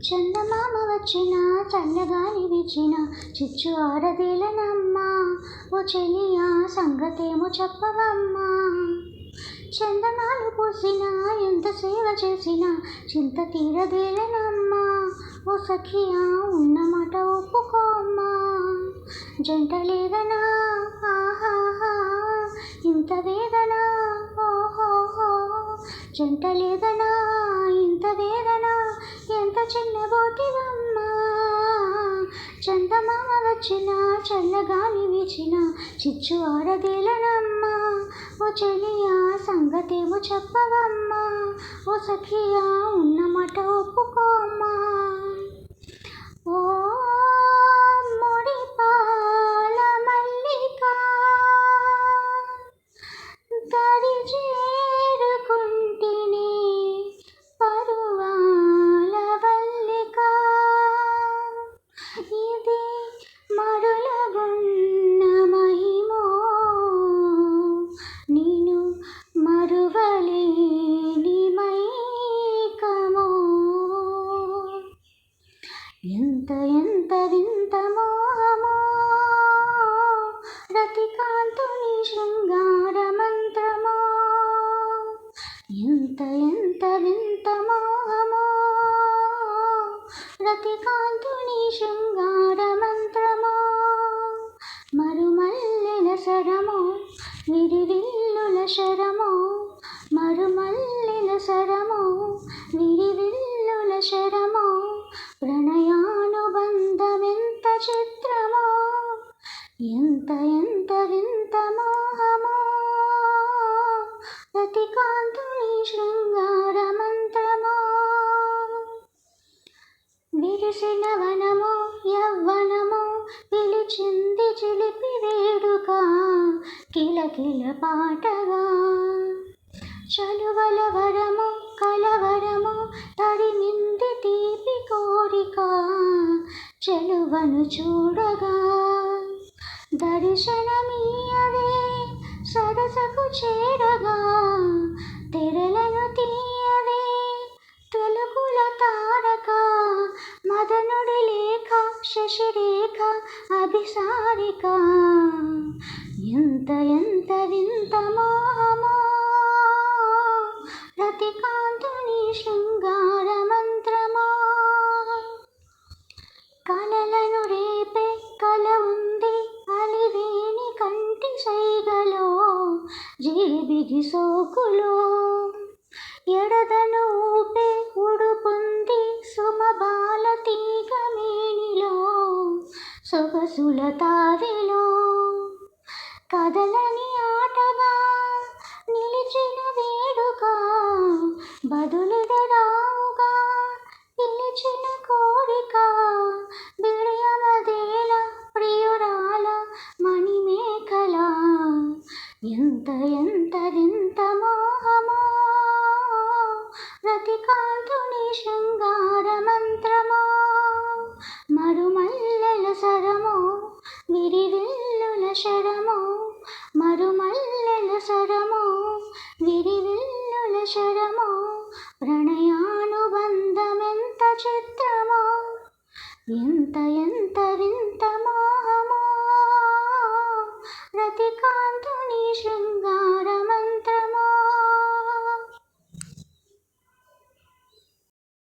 చందమామ వచ్చిన చల్లగాలి వీచిన చిచ్చు ఆరదేలనమ్మా. ఓ చెలియా సంగతేమో చెప్పవమ్మా. చందనాలు పూసిన ఎంత సేవ చేసినా చింత తీరదేలనమ్మా. ఓ సఖియా ఉన్నమాట ఒప్పుకోమ్మా. జంట లేదనా ఆహాహా ఇంత వేదన, ఓహోహో జంట లేదనా ఇంత వేదన, ఎంత చిన్నబోటివమ్మా. చందమామ వచ్చిన చల్లగాలి వీచిన చిచ్చు ఆరదేలనమ్మా. ఓ చెలియా సంగతేమో చెప్పవమ్మా. ఓ సఖియా ఉన్నమాట ఒప్పుకోమ్మా. ఓ ముడిపాల మల్లిక దరి చేరుకుంటిని పరువాల వల్లిక, ఇది మరులగున్న మహిమో నేను మరువలేని మైకమో. ఎంత ఎంత వింత మోహమో రతికాంతుని శృంగార మంత్రమో. ఎంత ఎంత వింత మోహమో రతికాంతుని శృంగార మంత్రమో. మరుమల్లెల సరమో విరివిల్లుల శరమో, మరుమల్లెల సరమో విరివిల్లుల శరమో. ప్రణయానుబంధమెంత చిత్రమో, ఎంత ఎంత వింత మోహమో రతికాంతుని శృంగార మంత్రమో. విరిసిన వనమో యవ్వనమో పిలిచింది చిలిపి వేడుక కిలకిల పాటగా. చలువల వరము కలవరము తడిమింది తీపి కోరిక చెలువను చూడగా. దర్శనమీయవే సరసకు చేరగా, తెరలను తీయవే తెలుగుల తారక. మదనుడి లేఖ శశిరేఖ అభిసారిక, ఎంత ఎంత వింత మోహమో రతికాంతుని శృంగార మంత్రమో. కలలను రేపే కల ఉంది అలివేణి కంటి సైగలో, జిలిబిలి సోకులో ఎడదను ఊపే ఉడుపుంది సుమబాల తీగ మేనిలో, సొగసుల తావిలో. కదలని ఆటగా నిలిచిన వేడుక బదులిదరావుగా పిలిచిన కోరిక. బిడియమదేల ప్రియురాల మణిమేఖల, ఎంత ఎంత వింత మోహమో రతికాంతుని శృంగార మంత్రమో. మరుమల్లెల సరమో విరివిల్లుల శరమో, మరుమల్లెల సరమో విరివిల్లుల శరమో. ప్రణయానుబంధమెంత చిత్రమో, ఎంత ఎంత వింత మోహమో రతికాంతుని శృంగార మంత్రమో.